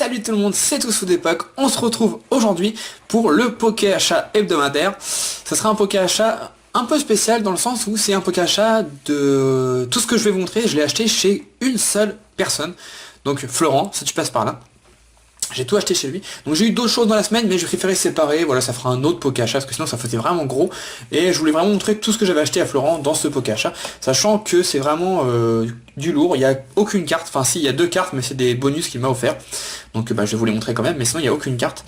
Salut tout le monde, c'est Tous sous d'époque. On se retrouve aujourd'hui pour le Poké Achat hebdomadaire. Ce sera un Poké Achat un peu spécial dans le sens où c'est un Poké Achat de tout ce que je vais vous montrer. Je l'ai acheté chez une seule personne. Donc Florent, si tu passes par là. J'ai tout acheté chez lui. Donc j'ai eu d'autres choses dans la semaine, mais j'ai préféré séparer. Voilà, ça fera un autre Poké Achat, parce que sinon ça faisait vraiment gros. Et je voulais vraiment montrer tout ce que j'avais acheté à Florent dans ce Poké Achat. Sachant que c'est vraiment du lourd. Il n'y a aucune carte. Enfin si, il y a deux cartes, mais c'est des bonus qu'il m'a offert. Donc je vais vous les montrer quand même. Mais sinon il n'y a aucune carte.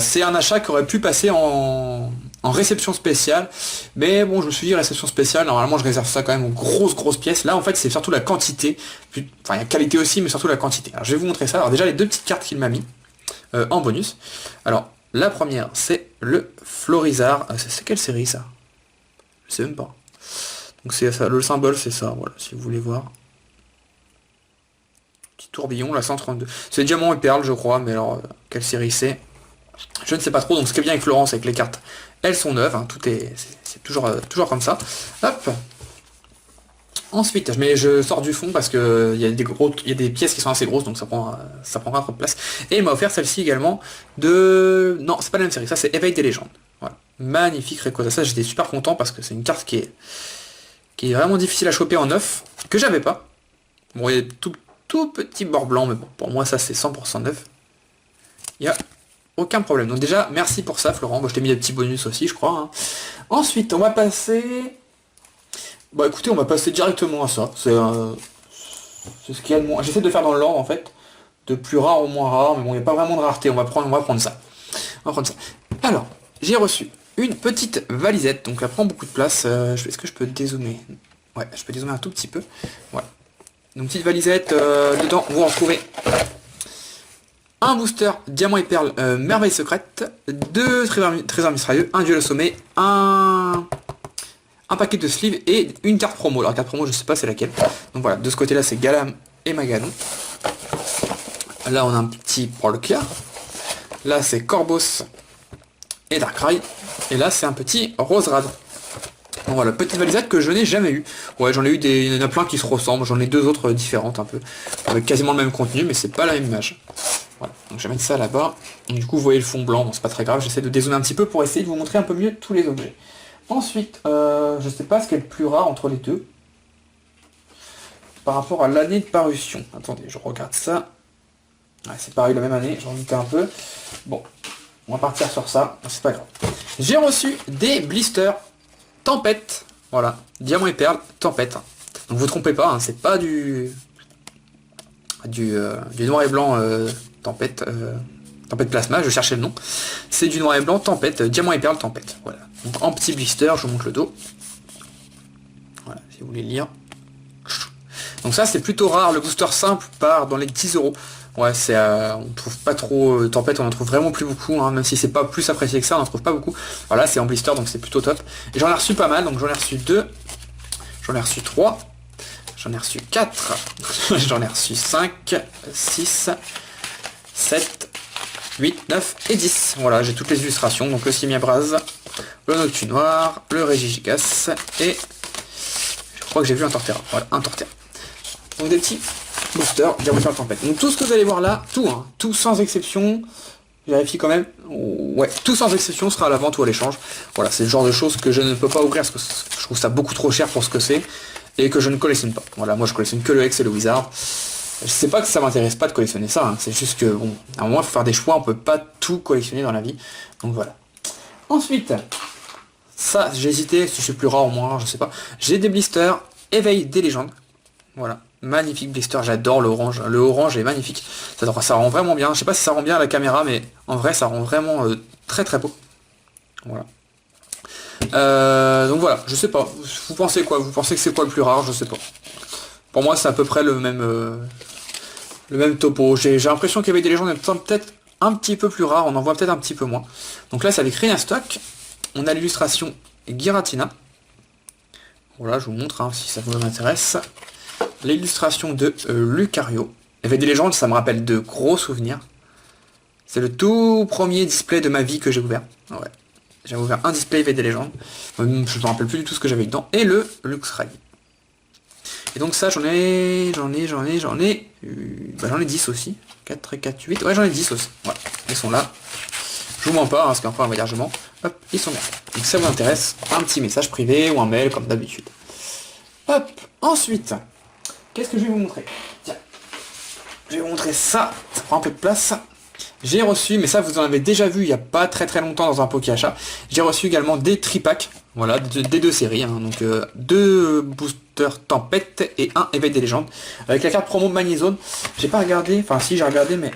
C'est un achat qui aurait pu passer en réception spéciale. Mais bon, je me suis dit réception spéciale. Normalement je réserve ça quand même aux grosses pièces. Là en fait c'est surtout la quantité. Enfin il y a qualité aussi, mais surtout la quantité. Alors je vais vous montrer ça. Alors déjà les deux petites cartes qu'il m'a mis. En bonus. Alors, la première, c'est le Florizard. C'est quelle série, ça? Je sais même pas. Donc, c'est ça. Le symbole, c'est ça. Voilà, si vous voulez voir. Petit tourbillon, la 132. C'est Diamant et Perle, je crois. Mais alors, quelle série c'est? Je ne sais pas trop. Donc, ce qui est bien avec Florence, c'est que les cartes, elles sont neuves. Hein, tout est... C'est toujours comme ça. Hop. Ensuite, je sors du fond parce que il y a des pièces qui sont assez grosses, donc ça prendra trop de place. Et il m'a offert celle-ci également de... Non, c'est pas la même série, ça c'est Éveil des légendes. Voilà. Magnifique Rayquaza. Ça j'étais super content parce que c'est une carte qui est vraiment difficile à choper en neuf, que j'avais pas. Bon, il y a tout petit bord blanc, mais bon, pour moi ça c'est 100% neuf. Il y a aucun problème. Donc déjà, merci pour ça Florent. Bon, je t'ai mis des petits bonus aussi, je crois. Hein. Ensuite, on va passer... Bah écoutez, on va passer directement à ça. C'est ce qu'il y a de moins. J'essaie de faire dans l'ordre en fait. De plus rare au moins rare, mais bon, il n'y a pas vraiment de rareté. On va prendre ça. Alors, j'ai reçu une petite valisette, donc elle prend beaucoup de place. Est-ce que je peux dézoomer? Ouais, je peux dézoomer un tout petit peu. Voilà. Donc petite valisette, dedans, vous retrouvez un booster Diamant et Perle Merveille Secrète, deux trésors mystérieux, un duel au sommet, un paquet de sleeves et une carte promo. Alors carte promo je sais pas c'est laquelle. Donc voilà, de ce côté là c'est Galam et Magalon. Là on a un petit Prolkia. Là c'est Corvos et Darkrai. Et là c'est un petit Roserad. Donc voilà, petite valisette que je n'ai jamais eu. Ouais, j'en ai eu il y en a plein qui se ressemblent. J'en ai deux autres différentes un peu. Avec quasiment le même contenu mais c'est pas la même image. Voilà, donc je vais mettre ça là-bas. Du coup vous voyez le fond blanc, bon c'est pas très grave. J'essaie de dézoomer un petit peu pour essayer de vous montrer un peu mieux tous les objets. Ensuite, je sais pas ce qui est le plus rare entre les deux. Par rapport à l'année de parution. Attendez, je regarde ça. Ouais, c'est pareil la même année, j'en doute un peu. Bon, on va partir sur ça, c'est pas grave. J'ai reçu des blisters Tempête. Voilà, Diamant et Perle, Tempête. Donc vous trompez pas, hein, c'est pas du noir et blanc Tempête. Tempête Plasma, je cherchais le nom. C'est du noir et blanc, Tempête, Diamant et Perle, Tempête. Voilà. Donc en petit blister, je vous montre le dos. Voilà, si vous voulez lire. Donc ça c'est plutôt rare, le booster simple part dans les 10 euros. Ouais, c'est on trouve pas trop Tempête, on en trouve vraiment plus beaucoup, hein, même si c'est pas plus apprécié que ça, on en trouve pas beaucoup. Voilà, c'est en blister donc c'est plutôt top. Et j'en ai reçu pas mal, donc j'en ai reçu 2, j'en ai reçu 3, j'en ai reçu 4, j'en ai reçu 5, 6, 7, 8, 9 et 10. Voilà, j'ai toutes les illustrations, donc le Simiabraz, le Noctu Noir, le Regigigas et je crois que j'ai vu un Torterra. Voilà, un Torterra. Donc des petits boosters Diamant et Tempête. Donc tout ce que vous allez voir là, tout sans exception, vérifie quand même, ouais, tout sans exception sera à la vente ou à l'échange. Voilà, c'est le genre de choses que je ne peux pas ouvrir parce que je trouve ça beaucoup trop cher pour ce que c'est et que je ne collectionne pas. Voilà, moi je collectionne que le Hex et le Wizard. Je sais pas que ça m'intéresse pas de collectionner ça, hein. C'est juste que, bon, à un moment, il faut faire des choix, on peut pas tout collectionner dans la vie. Donc voilà. Ensuite, ça, j'ai hésité, si je suis plus rare ou moins rare, je sais pas. J'ai des blisters Éveil des légendes. Voilà. Magnifique blister, j'adore le orange. Le orange est magnifique. Ça rend vraiment bien. Je sais pas si ça rend bien à la caméra, mais en vrai, ça rend vraiment très très beau. Voilà. Donc voilà, je sais pas. Vous pensez quoi? Vous pensez que c'est quoi le plus rare? Je sais pas. Pour moi, c'est à peu près le même topo. J'ai l'impression qu'il y avait des légendes peut-être un petit peu plus rares. On en voit peut-être un petit peu moins. Donc là, c'est avec Stock. On a l'illustration Giratina. Voilà, je vous montre hein, si ça vous intéresse. L'illustration de Lucario. Il y avait des légendes, ça me rappelle de gros souvenirs. C'est le tout premier display de ma vie que j'ai ouvert. Ouais. J'ai ouvert un display avec des légendes. Je ne me rappelle plus du tout ce que j'avais dedans. Et le Luxray. Et donc ça, j'en ai 10 aussi. 4 et 4, 8. Ouais, j'en ai 10 aussi. Voilà, ils sont là. Je vous mens pas, hein, parce qu'encore on va dire je mens. Hop, ils sont là. Donc si ça vous intéresse, un petit message privé ou un mail comme d'habitude. Hop, ensuite, qu'est-ce que je vais vous montrer? Tiens, je vais vous montrer ça. Ça prend un peu de place. J'ai reçu, mais ça vous en avez déjà vu il n'y a pas très longtemps dans un Poké Achat. J'ai reçu également des tripacks, voilà, des deux séries, hein, donc 2 boosters Tempête et un Éveil des légendes. Avec la carte promo Magnézone. J'ai pas regardé, enfin si j'ai regardé, mais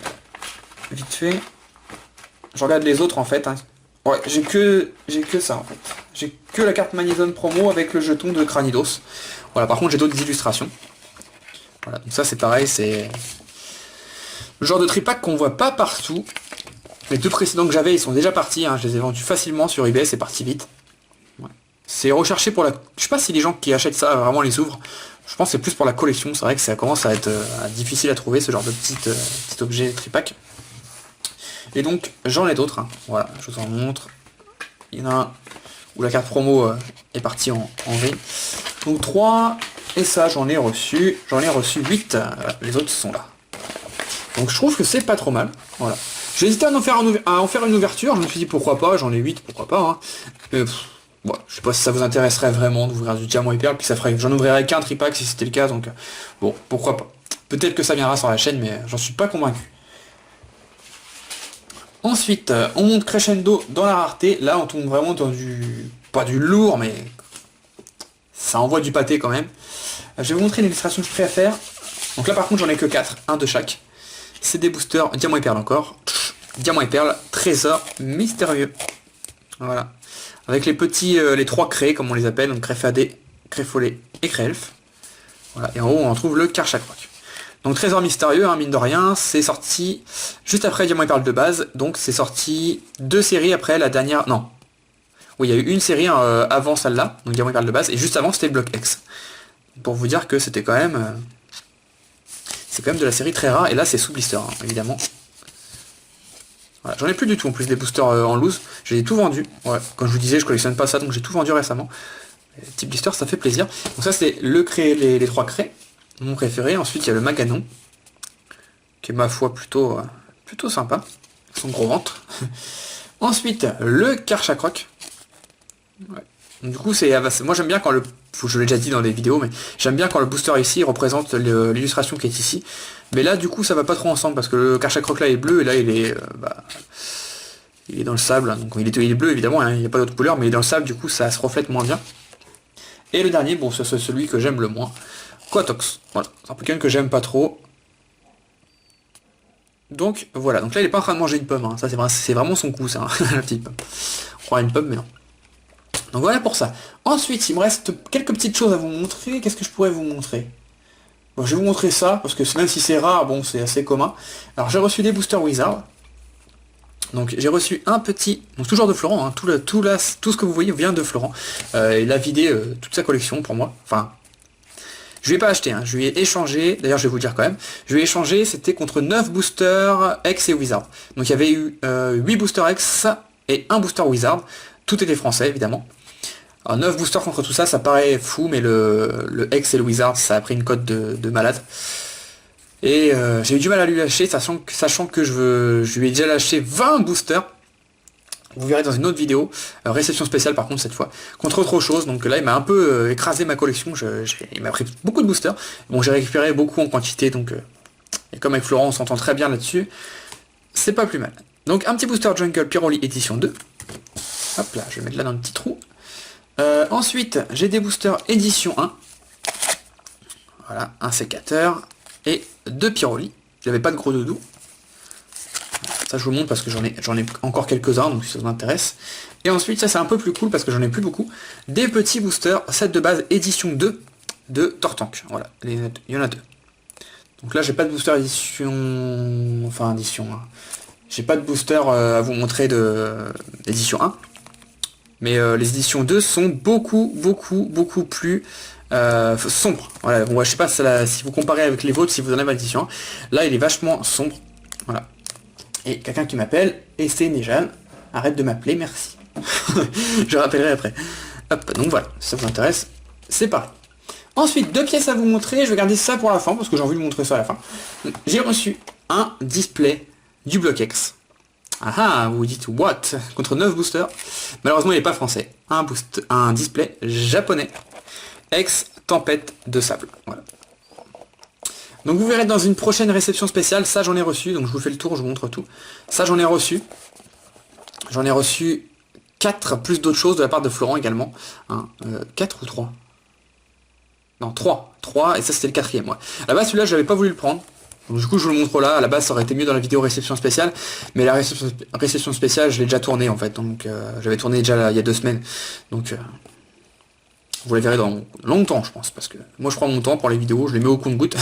vite fait. Je regarde les autres en fait. Hein. Ouais, j'ai que ça en fait. J'ai que la carte Magnézone promo avec le jeton de Cranidos. Voilà, par contre j'ai d'autres illustrations. Voilà, donc ça c'est pareil, c'est le genre de tripack qu'on voit pas partout. Les 2 précédents que j'avais, ils sont déjà partis, hein. Je les ai vendus facilement sur eBay, c'est parti vite. Ouais. C'est recherché pour la... Je sais pas si les gens qui achètent ça vraiment les ouvrent. Je pense que c'est plus pour la collection, c'est vrai que ça commence à être difficile à trouver ce genre de petit objet tripack. Et donc j'en ai d'autres, hein. Voilà, je vous en montre. Il y en a un où la carte promo est partie en V. Donc 3, et ça j'en ai reçu 8, les autres sont là. Donc je trouve que c'est pas trop mal, voilà. J'ai hésité à en faire une ouverture, je me suis dit pourquoi pas, j'en ai 8, pourquoi pas, hein. Mais bon, je sais pas si ça vous intéresserait vraiment d'ouvrir du diamant et perle, puis ça ferait que j'en ouvrirais qu'un tripack si c'était le cas, donc bon, pourquoi pas. Peut-être que ça viendra sur la chaîne, mais j'en suis pas convaincu. Ensuite, on monte crescendo dans la rareté, là on tombe vraiment dans du... pas du lourd, mais ça envoie du pâté quand même. Je vais vous montrer l'illustration que je préfère. Donc là par contre j'en ai que 4, un de chaque. C'est des boosters diamant et perle encore. Diamant et perle, trésor mystérieux. Voilà. Avec les petits, les 3 craies comme on les appelle, donc Créfadé, Créfollet et Créelf. Voilà. Et en haut on trouve le Karchakrok. Donc trésor mystérieux, hein, mine de rien, c'est sorti juste après Diamant et Perle de base, donc c'est sorti 2 séries après la dernière... Non. Oui, il y a eu une série avant celle-là, donc Diamant et Perle de base, et juste avant c'était Block X. Pour vous dire que c'était quand même... c'est quand même de la série très rare, et là c'est sous blister, hein, évidemment. Voilà. J'en ai plus du tout en plus des boosters en loose, j'ai tout vendu. Ouais. Comme je vous disais, je collectionne pas ça, donc j'ai tout vendu récemment. Les petits blisters, ça fait plaisir. Donc ça c'est les 3 craies. Mon préféré. Ensuite il y a le Maganon, qui est ma foi plutôt sympa, son gros ventre. Ensuite le Karchakrok. Ouais. Du coup moi j'aime bien quand je l'ai déjà dit dans les vidéos, mais j'aime bien quand le booster ici représente l'illustration qui est ici. Mais là du coup ça va pas trop ensemble parce que le Karchakrok là est bleu et là il est dans le sable. Donc il est bleu évidemment, hein, il n'y a pas d'autre couleur, mais il est dans le sable, du coup ça se reflète moins bien. Et le dernier, bon c'est celui que j'aime le moins. Quatox, voilà, c'est un Pokémon que j'aime pas trop. Donc voilà, donc là il est pas en train de manger une pomme, hein. Ça c'est vraiment son coup ça, hein. La petite pomme. On croirait une pomme mais non. Donc voilà pour ça. Ensuite il me reste quelques petites choses à vous montrer. Qu'est-ce que je pourrais vous montrer? Bon, je vais vous montrer ça, parce que même si c'est rare, bon c'est assez commun. Alors j'ai reçu des boosters Wizard. Donc j'ai reçu un petit, donc toujours de Florent, hein. Tout ce que vous voyez vient de Florent. Il a vidé toute sa collection pour moi, enfin... Je lui ai pas acheté, hein. Je lui ai échangé, d'ailleurs je vais vous le dire quand même, je lui ai échangé, c'était contre 9 boosters X et Wizard. Donc il y avait eu 8 boosters X et 1 booster Wizard, tout était français évidemment. Alors 9 boosters contre tout ça, ça paraît fou, mais le X et le Wizard, ça a pris une cote de malade. Et j'ai eu du mal à lui lâcher, sachant que je lui ai déjà lâché 20 boosters. Vous verrez dans une autre vidéo, réception spéciale par contre cette fois, contre autre chose. Donc là il m'a un peu écrasé ma collection, il m'a pris beaucoup de boosters. Bon j'ai récupéré beaucoup en quantité, donc et comme avec Florent on s'entend très bien là-dessus, c'est pas plus mal. Donc un petit booster Jungle Pyroli édition 2. Hop là, je vais mettre là dans le petit trou. Ensuite j'ai des boosters édition 1. Voilà, un sécateur et 2 Pyroli. J'avais pas de gros doudou. Ça je vous montre parce que j'en ai encore quelques-uns, donc si ça vous intéresse. Et ensuite, ça c'est un peu plus cool parce que j'en ai plus beaucoup. Des petits boosters, set de base édition 2 de Tortank. Voilà, il y en a 2. Donc là j'ai pas de booster édition... Enfin édition 1. J'ai pas de booster à vous montrer d'édition 1. Mais les éditions 2 sont beaucoup plus sombres. Voilà, bon, je sais pas si vous comparez avec les vôtres, si vous en avez l'édition 1. Là il est vachement sombre. Voilà. Et quelqu'un qui m'appelle, et c'est Nejan. Arrête de m'appeler, merci. Je rappellerai après. Hop, donc voilà, si ça vous intéresse, c'est pareil. Ensuite, 2 pièces à vous montrer, je vais garder ça pour la fin, parce que j'ai envie de vous montrer ça à la fin. J'ai reçu un display du Block-X. Ah ah, vous vous dites what? Contre 9 boosters. Malheureusement il n'est pas français. Un display japonais. Ex tempête de sable. Voilà. Donc vous verrez dans une prochaine réception spéciale, ça j'en ai reçu, donc je vous fais le tour, je vous montre tout. Ça j'en ai reçu. J'en ai reçu 4 plus d'autres choses de la part de Florent également. 4 ou 3? Non, 3. 3, et ça c'était le 4e. Ouais. À la base celui-là j'avais pas voulu le prendre. Donc, du coup je vous le montre là, à la base ça aurait été mieux dans la vidéo réception spéciale. Mais la réception spéciale je l'ai déjà tournée en fait. Donc j'avais tourné déjà là, il y a 2 semaines. Donc vous la verrez dans longtemps je pense. Parce que moi je prends mon temps pour les vidéos, je les mets au compte-gouttes.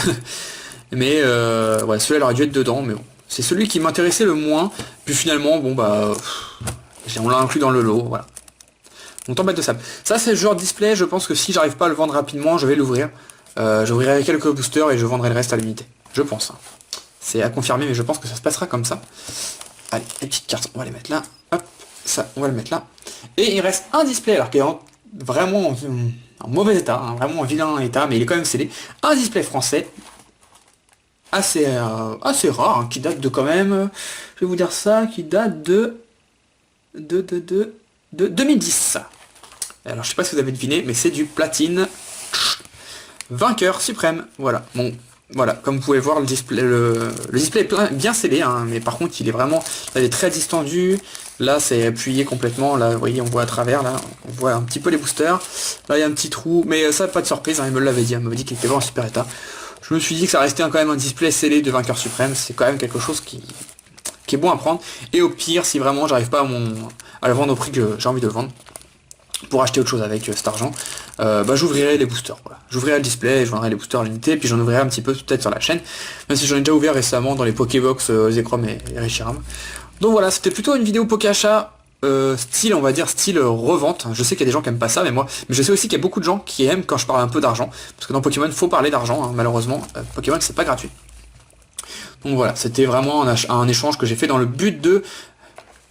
Mais ouais, celui-là aurait dû être dedans, mais bon. C'est celui qui m'intéressait le moins. Puis finalement, bon bah... on l'a inclus dans le lot, voilà. Mon tempête de sable. Ça c'est le genre de display, je pense que si j'arrive pas à le vendre rapidement, je vais l'ouvrir. J'ouvrirai quelques boosters et je vendrai le reste à l'unité. Je pense. Hein. C'est à confirmer, mais je pense que ça se passera comme ça. Allez, les petites cartes, on va les mettre là. Hop, ça, on va le mettre là. Et il reste un display, alors qui est vraiment en mauvais état, hein, vraiment en vilain état, mais il est quand même scellé. Un display français. Assez rare, hein, qui date de quand même... je vais vous dire ça, qui date de 2010. Alors je sais pas si vous avez deviné, mais c'est du platine vainqueur suprême. Voilà. Bon, voilà, comme vous pouvez voir, le display est bien scellé, hein, mais par contre il est vraiment, là, il est très distendu. Là c'est appuyé complètement. Là vous voyez, on voit à travers, là on voit un petit peu les boosters. Là il y a un petit trou, mais ça pas de surprise, hein, il me l'avait dit, il m'avait dit qu'il était vraiment en super état. Je me suis dit que ça restait quand même un display scellé de vainqueur suprême. C'est quand même quelque chose qui est bon à prendre. Et au pire, si vraiment j'arrive pas à le vendre au prix que j'ai envie de le vendre, pour acheter autre chose avec cet argent, bah, j'ouvrirai les boosters. Voilà. J'ouvrirai le display, je vendrai les boosters à l'unité, puis j'en ouvrirai un petit peu peut-être sur la chaîne, même si j'en ai déjà ouvert récemment dans les Pokébox, Zekrom et Reshiram. Donc voilà, c'était plutôt une vidéo Poké Achat, style, on va dire, style revente. Je sais qu'il y a des gens qui aiment pas ça, mais je sais aussi qu'il y a beaucoup de gens qui aiment quand je parle un peu d'argent, parce que dans Pokémon, il faut parler d'argent, hein, malheureusement. Pokémon, c'est pas gratuit. Donc voilà, c'était vraiment un échange que j'ai fait dans le but de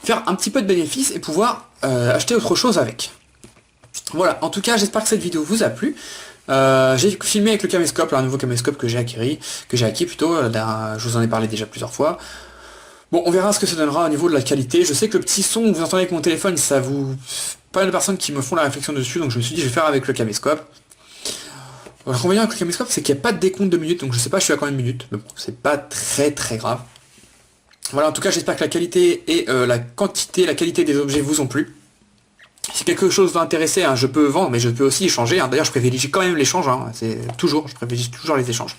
faire un petit peu de bénéfice et pouvoir acheter autre chose avec. Voilà, en tout cas, j'espère que cette vidéo vous a plu. J'ai filmé avec le caméscope, un nouveau caméscope que j'ai acquis plutôt, je vous en ai parlé déjà plusieurs fois. Bon, on verra ce que ça donnera au niveau de la qualité. Je sais que le petit son que vous entendez avec mon téléphone, ça vous... Pas mal de personnes qui me font la réflexion dessus, donc je me suis dit je vais faire avec le caméscope. L'inconvénient avec le caméscope, c'est qu'il n'y a pas de décompte de minutes, donc je sais pas, je suis à combien de minutes, mais bon, c'est pas très grave. Voilà, en tout cas, j'espère que la qualité et la qualité des objets vous ont plu. Si quelque chose vous intéresse, hein, je peux vendre, mais je peux aussi échanger. Hein. D'ailleurs, je privilégie quand même l'échange, hein. Je privilégie toujours les échanges.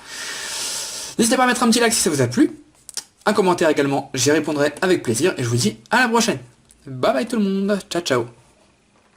N'hésitez pas à mettre un petit like si ça vous a plu. Un commentaire également, j'y répondrai avec plaisir. Et je vous dis à la prochaine. Bye bye tout le monde. Ciao, ciao.